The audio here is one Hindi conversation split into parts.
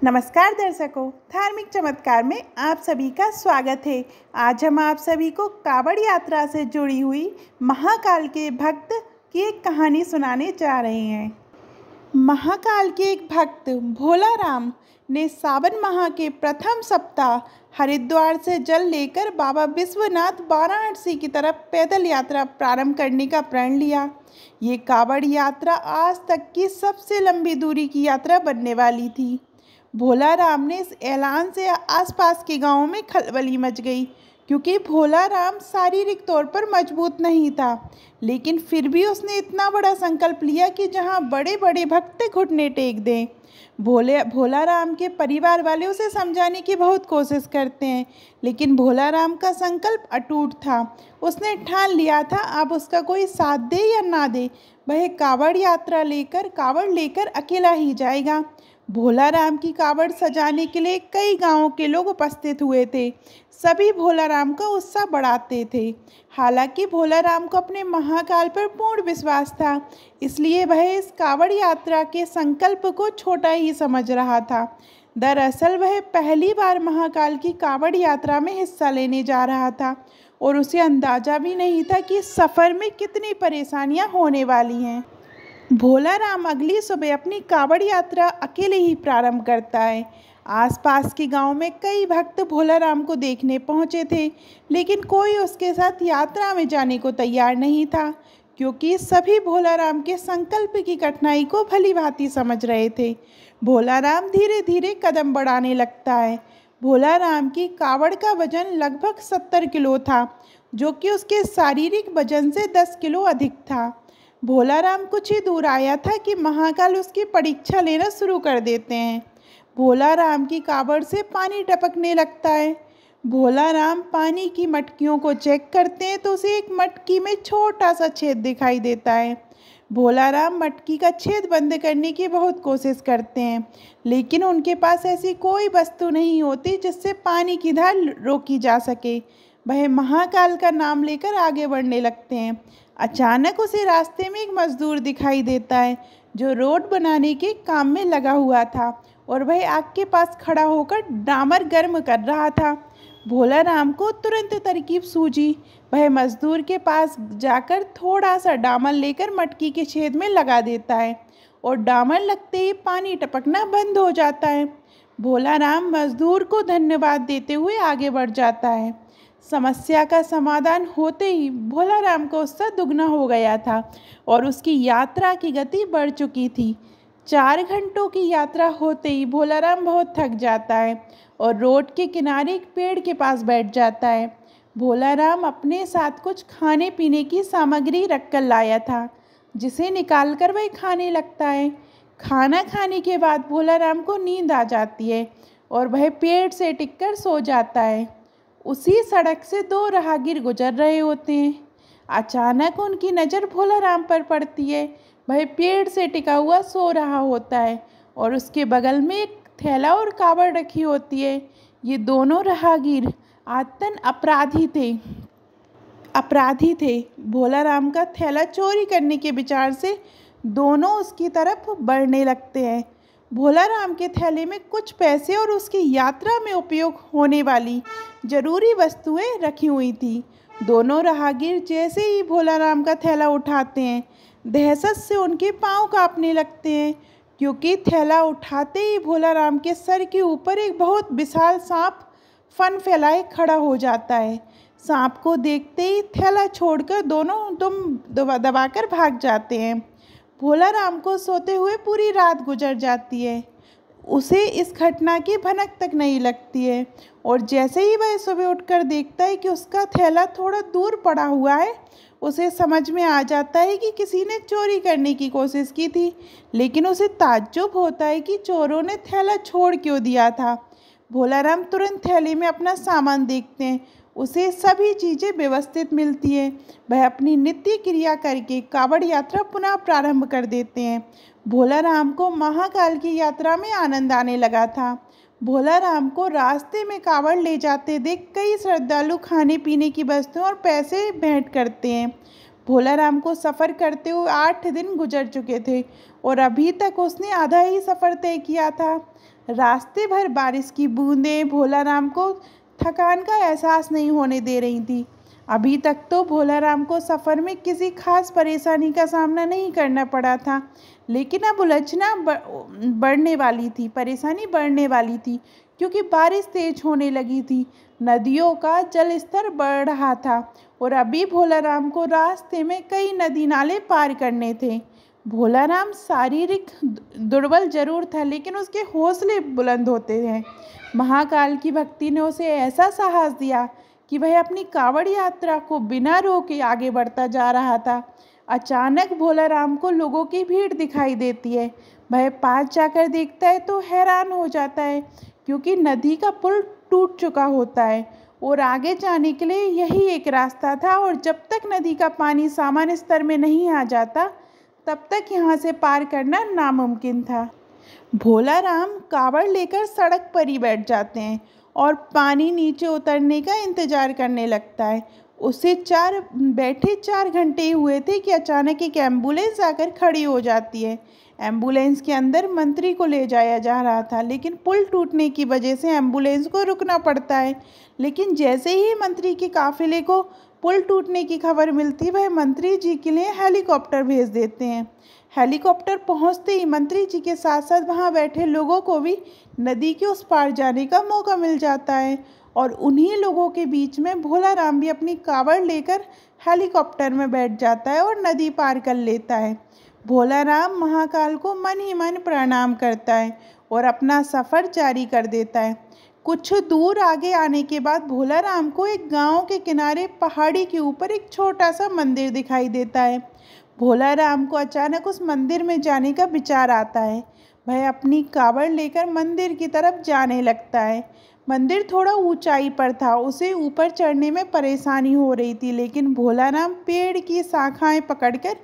नमस्कार दर्शकों, धार्मिक चमत्कार में आप सभी का स्वागत है। आज हम आप सभी को कावड़ यात्रा से जुड़ी हुई महाकाल के भक्त की एक कहानी सुनाने जा रहे हैं। महाकाल के एक भक्त भोला राम ने सावन माह के प्रथम सप्ताह हरिद्वार से जल लेकर बाबा विश्वनाथ वाराणसी की तरफ पैदल यात्रा प्रारंभ करने का प्रण लिया। ये कावड़ यात्रा आज तक की सबसे लंबी दूरी की यात्रा बनने वाली थी। भोला राम ने इस ऐलान से आसपास के गांवों में खलबली मच गई, क्योंकि भोला राम शारीरिक तौर पर मजबूत नहीं था, लेकिन फिर भी उसने इतना बड़ा संकल्प लिया कि जहां बड़े बड़े भक्त घुटने टेक दें। भोला राम के परिवार वाले उसे समझाने की बहुत कोशिश करते हैं, लेकिन भोला राम का संकल्प अटूट था। उसने ठान लिया था, अब उसका कोई साथ दे या ना दे, वह कावड़ लेकर अकेला ही जाएगा। भोला राम की कावड़ सजाने के लिए कई गांवों के लोग उपस्थित हुए थे। सभी भोला राम का उत्साह बढ़ाते थे। हालांकि भोला राम को अपने महाकाल पर पूर्ण विश्वास था, इसलिए वह इस कावड़ यात्रा के संकल्प को छोटा ही समझ रहा था। दरअसल वह पहली बार महाकाल की कावड़ यात्रा में हिस्सा लेने जा रहा था और उसे अंदाजा भी नहीं था कि सफ़र में कितनी परेशानियां होने वाली हैं। भोला राम अगली सुबह अपनी कावड़ यात्रा अकेले ही प्रारंभ करता है। आसपास के गांव में कई भक्त भोला राम को देखने पहुंचे थे, लेकिन कोई उसके साथ यात्रा में जाने को तैयार नहीं था, क्योंकि सभी भोला राम के संकल्प की कठिनाई को भली भांति समझ रहे थे। भोला राम धीरे धीरे कदम बढ़ाने लगता है। भोला राम की कावड़ का वजन लगभग 70 किलो था, जो कि उसके शारीरिक वजन से 10 किलो अधिक था। भोला राम कुछ ही दूर आया था कि महाकाल उसकी परीक्षा लेना शुरू कर देते हैं। भोला राम की कावड़ से पानी टपकने लगता है। भोला राम पानी की मटकियों को चेक करते हैं तो उसे एक मटकी में छोटा सा छेद दिखाई देता है। भोला राम मटकी का छेद बंद करने की बहुत कोशिश करते हैं, लेकिन उनके पास ऐसी कोई वस्तु नहीं होती जिससे पानी की धार रोकी जा सके। वह महाकाल का नाम लेकर आगे बढ़ने लगते हैं। अचानक उसे रास्ते में एक मजदूर दिखाई देता है, जो रोड बनाने के काम में लगा हुआ था और वह आग के पास खड़ा होकर डामर गर्म कर रहा था। भोला राम को तुरंत तरकीब सूझी। वह मजदूर के पास जाकर थोड़ा सा डामर लेकर मटकी के छेद में लगा देता है और डामर लगते ही पानी टपकना बंद हो जाता है। भोला राम मजदूर को धन्यवाद देते हुए आगे बढ़ जाता है। समस्या का समाधान होते ही भोला राम का उत्साह दुगना हो गया था और उसकी यात्रा की गति बढ़ चुकी थी। 4 घंटों की यात्रा होते ही भोला राम बहुत थक जाता है और रोड के किनारे एक पेड़ के पास बैठ जाता है। भोला राम अपने साथ कुछ खाने पीने की सामग्री रखकर लाया था, जिसे निकालकर वह खाने लगता है। खाना खाने के बाद भोला राम को नींद आ जाती है और वह पेड़ से टिककर सो जाता है। उसी सड़क से 2 राहगीर गुजर रहे होते हैं। अचानक उनकी नज़र भोला राम पर पड़ती है। वह पेड़ से टिका हुआ सो रहा होता है और उसके बगल में एक थैला और कावड़ रखी होती है। ये दोनों राहगीर आतन अपराधी थे। भोला राम का थैला चोरी करने के विचार से दोनों उसकी तरफ बढ़ने लगते हैं। भोला राम के थैले में कुछ पैसे और उसकी यात्रा में उपयोग होने वाली जरूरी वस्तुएं रखी हुई थी। दोनों राहगीर जैसे ही भोला राम का थैला उठाते हैं, दहशत से उनके पांव कांपने लगते हैं, क्योंकि थैला उठाते ही भोला राम के सर के ऊपर एक बहुत विशाल सांप फन फैलाए खड़ा हो जाता है। सांप को देखते ही थैला छोड़कर दोनों दुम दबाकर भाग जाते हैं। भोला राम को सोते हुए पूरी रात गुजर जाती है। उसे इस घटना की भनक तक नहीं लगती है और जैसे ही वह सुबह उठकर देखता है कि उसका थैला थोड़ा दूर पड़ा हुआ है, उसे समझ में आ जाता है कि किसी ने चोरी करने की कोशिश की थी, लेकिन उसे ताज्जुब होता है कि चोरों ने थैला छोड़ क्यों दिया था। भोला राम तुरंत थैले में अपना सामान देखते हैं। उसे सभी चीज़ें व्यवस्थित मिलती हैं। वह अपनी नित्य क्रिया करके कावड़ यात्रा पुनः प्रारंभ कर देते हैं। भोला राम को महाकाल की यात्रा में आनंद आने लगा था। भोला राम को रास्ते में कावड़ ले जाते देख कई श्रद्धालु खाने पीने की वस्तुएं और पैसे भेंट करते हैं। भोला राम को सफ़र करते हुए 8 दिन गुजर चुके थे और अभी तक उसने आधा ही सफ़र तय किया था। रास्ते भर बारिश की बूंदें भोलाराम को थकान का एहसास नहीं होने दे रही थी। अभी तक तो भोलाराम को सफ़र में किसी खास परेशानी का सामना नहीं करना पड़ा था, लेकिन अब उलझना बढ़ने वाली थी, परेशानी बढ़ने वाली थी, क्योंकि बारिश तेज होने लगी थी। नदियों का जल स्तर बढ़ रहा था और अभी भोलाराम को रास्ते में कई नदी नाले पार करने थे। भोलाराम शारीरिक दुर्बल जरूर था, लेकिन उसके हौसले बुलंद होते हैं। महाकाल की भक्ति ने उसे ऐसा साहस दिया कि वह अपनी कांवड़ यात्रा को बिना रोके आगे बढ़ता जा रहा था। अचानक भोलाराम को लोगों की भीड़ दिखाई देती है। वह पास जाकर देखता है तो हैरान हो जाता है, क्योंकि नदी का पुल टूट चुका होता है और आगे जाने के लिए यही एक रास्ता था, और जब तक नदी का पानी सामान्य स्तर में नहीं आ जाता तब तक यहाँ से पार करना नामुमकिन था। भोलाराम कांवड़ लेकर सड़क पर ही बैठ जाते हैं और पानी नीचे उतरने का इंतजार करने लगता है। उसे बैठे 4 घंटे हुए थे कि अचानक एक एम्बुलेंस आकर खड़ी हो जाती है। एम्बुलेंस के अंदर मंत्री को ले जाया जा रहा था, लेकिन पुल टूटने की वजह से एम्बुलेंस को रुकना पड़ता है। लेकिन जैसे ही मंत्री के काफिले को पुल टूटने की खबर मिलती, वह मंत्री जी के लिए हेलीकॉप्टर भेज देते हैं। हेलीकॉप्टर पहुंचते ही मंत्री जी के साथ साथ वहां बैठे लोगों को भी नदी के उस पार जाने का मौका मिल जाता है, और उन्हीं लोगों के बीच में भोलाराम भी अपनी कांवड़ लेकर हेलीकॉप्टर में बैठ जाता है और नदी पार कर लेता है। भोलाराम महाकाल को मन ही मन प्रणाम करता है और अपना सफ़र जारी कर देता है। कुछ दूर आगे आने के बाद भोलाराम को एक गांव के किनारे पहाड़ी के ऊपर एक छोटा सा मंदिर दिखाई देता है। भोलाराम को अचानक उस मंदिर में जाने का विचार आता है। वह अपनी कांवड़ लेकर मंदिर की तरफ जाने लगता है। मंदिर थोड़ा ऊंचाई पर था, उसे ऊपर चढ़ने में परेशानी हो रही थी, लेकिन भोलाराम पेड़ की शाखाएं पकड़कर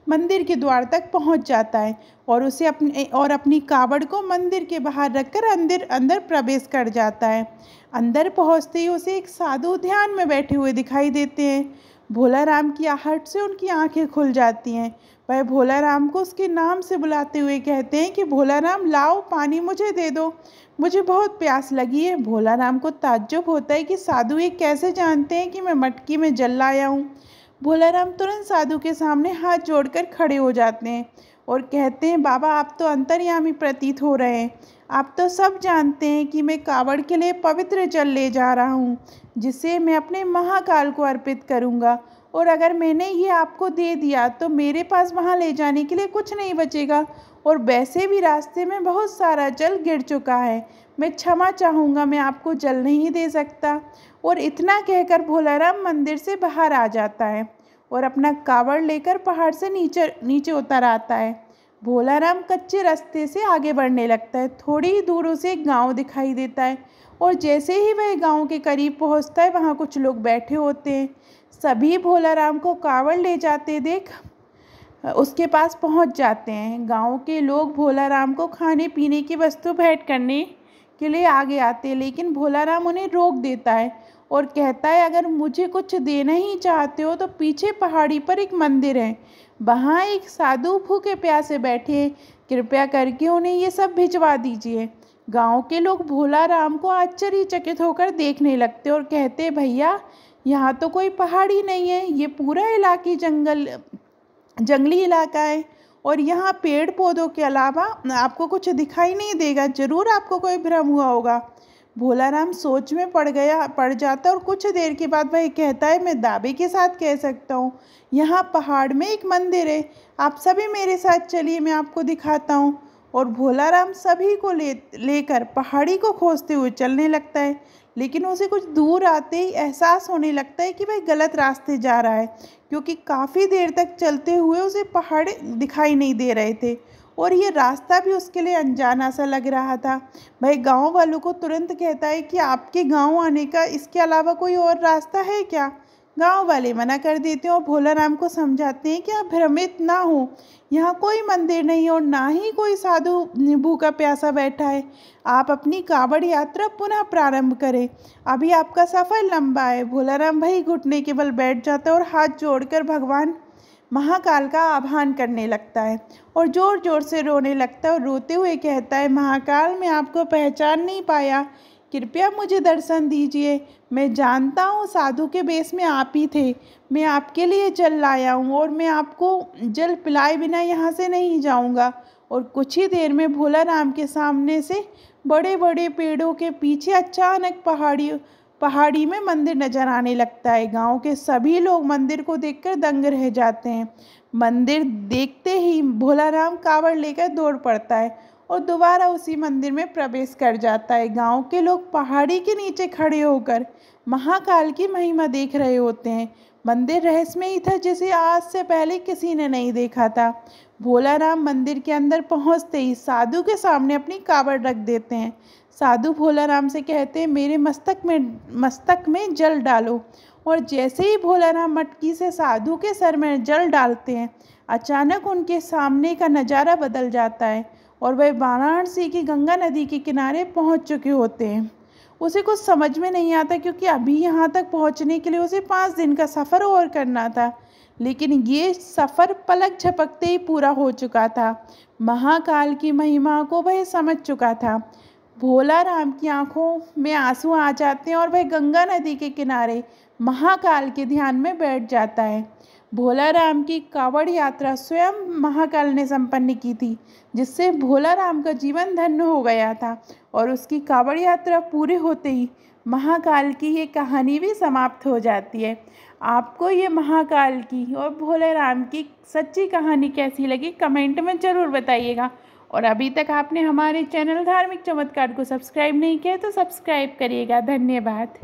मंदिर के द्वार तक पहुंच जाता है और अपनी कांवड़ को मंदिर के बाहर रखकर अंदर प्रवेश कर जाता है। अंदर पहुंचते ही उसे एक साधु ध्यान में बैठे हुए दिखाई देते हैं। भोलाराम की आहट से उनकी आंखें खुल जाती हैं। वह भोलाराम को उसके नाम से बुलाते हुए कहते हैं कि भोलाराम, लाओ पानी मुझे दे दो, मुझे बहुत प्यास लगी है। भोलाराम को ताज्जुब होता है कि साधु ये कैसे जानते हैं कि मैं मटकी में जल लाया हूँ। भोलाराम तुरंत साधु के सामने हाथ जोड़कर खड़े हो जाते हैं और कहते हैं, बाबा आप तो अंतर्यामी प्रतीत हो रहे हैं। आप तो सब जानते हैं कि मैं कांवड़ के लिए पवित्र जल ले जा रहा हूँ, जिसे मैं अपने महाकाल को अर्पित करूँगा, और अगर मैंने ये आपको दे दिया तो मेरे पास वहाँ ले जाने के लिए कुछ नहीं बचेगा, और वैसे भी रास्ते में बहुत सारा जल गिर चुका है। मैं क्षमा चाहूँगा, मैं आपको जल नहीं दे सकता। और इतना कहकर भोलाराम मंदिर से बाहर आ जाता है और अपना कांवड़ लेकर पहाड़ से नीचे उतर आता है। भोलाराम कच्चे रास्ते से आगे बढ़ने लगता है। थोड़ी ही दूर उसे एक गांव दिखाई देता है, और जैसे ही वह गांव के करीब पहुंचता है, वहां कुछ लोग बैठे होते हैं। सभी भोलाराम को कांवड़ ले जाते देख उसके पास पहुंच जाते हैं। गांव के लोग भोलाराम को खाने पीने की वस्तु भेंट करने के लिए आगे आते हैं, लेकिन भोलाराम उन्हें रोक देता है और कहता है, अगर मुझे कुछ देना ही चाहते हो तो पीछे पहाड़ी पर एक मंदिर है, वहाँ एक साधु भूखे प्यासे बैठे हैं, कृपया करके उन्हें ये सब भिजवा दीजिए। गांव के लोग भोलाराम को आश्चर्यचकित होकर देखने लगते और कहते, भैया यहाँ तो कोई पहाड़ी नहीं है, ये पूरा इलाके जंगली इलाका है, और यहाँ पेड़ पौधों के अलावा आपको कुछ दिखाई नहीं देगा, ज़रूर आपको कोई भ्रम हुआ होगा। भोलाराम सोच में पड़ जाता और कुछ देर के बाद वह कहता है, मैं दावे के साथ कह सकता हूँ यहाँ पहाड़ में एक मंदिर है, आप सभी मेरे साथ चलिए, मैं आपको दिखाता हूँ। और भोलाराम सभी को लेकर पहाड़ी को खोजते हुए चलने लगता है, लेकिन उसे कुछ दूर आते ही एहसास होने लगता है कि वह गलत रास्ते जा रहा है, क्योंकि काफ़ी देर तक चलते हुए उसे पहाड़ दिखाई नहीं दे रहे थे और ये रास्ता भी उसके लिए अनजाना सा लग रहा था। वह गांव वालों को तुरंत कहता है कि आपके गांव आने का इसके अलावा कोई और रास्ता है क्या। गांव वाले मना कर देते हैं और भोलाराम को समझाते हैं कि आप भ्रमित ना हो, यहाँ कोई मंदिर नहीं और ना ही कोई साधु भूखा प्यासा बैठा है। आप अपनी कांवड़ यात्रा पुनः प्रारंभ करें, अभी आपका सफ़र लंबा है। भोलाराम भाई घुटने के बल बैठ जाता है और हाथ जोड़कर भगवान महाकाल का आह्वान करने लगता है और ज़ोर ज़ोर से रोने लगता है और रोते हुए कहता है, महाकाल मैं आपको पहचान नहीं पाया, कृपया मुझे दर्शन दीजिए। मैं जानता हूँ साधु के वेश में आप ही थे। मैं आपके लिए जल लाया हूँ और मैं आपको जल पिलाए बिना यहाँ से नहीं जाऊँगा। और कुछ ही देर में भोला राम के सामने से बड़े बड़े पेड़ों के पीछे अचानक पहाड़ी में मंदिर नजर आने लगता है। गांव के सभी लोग मंदिर को देखकर दंग रह जाते हैं। मंदिर देखते ही भोला राम कावड़ लेकर दौड़ पड़ता है और दोबारा उसी मंदिर में प्रवेश कर जाता है। गांव के लोग पहाड़ी के नीचे खड़े होकर महाकाल की महिमा देख रहे होते हैं। मंदिर रहस्यमयी था जिसे आज से पहले किसी ने नहीं देखा था। भोला राम मंदिर के अंदर पहुंचते ही साधु के सामने अपनी कावड़ रख देते हैं। साधु भोला राम से कहते हैं, मेरे मस्तक में जल डालो। और जैसे ही भोला राम मटकी से साधु के सर में जल डालते हैं, अचानक उनके सामने का नज़ारा बदल जाता है और वह वाराणसी की गंगा नदी के किनारे पहुंच चुके होते हैं। उसे कुछ समझ में नहीं आता क्योंकि अभी यहाँ तक पहुँचने के लिए उसे 5 दिन का सफ़र और करना था, लेकिन ये सफ़र पलक झपकते ही पूरा हो चुका था। महाकाल की महिमा को वह समझ चुका था। भोला राम की आंखों में आंसू आ जाते हैं और वह गंगा नदी के किनारे महाकाल के ध्यान में बैठ जाता है। भोला राम की कावड़ यात्रा स्वयं महाकाल ने संपन्न की थी, जिससे भोला राम का जीवन धन्य हो गया था। और उसकी कावड़ यात्रा पूरी होते ही महाकाल की ये कहानी भी समाप्त हो जाती है। आपको ये महाकाल की और भोले राम की सच्ची कहानी कैसी लगी कमेंट में ज़रूर बताइएगा। और अभी तक आपने हमारे चैनल धार्मिक चमत्कार को सब्सक्राइब नहीं किया तो सब्सक्राइब करिएगा। धन्यवाद।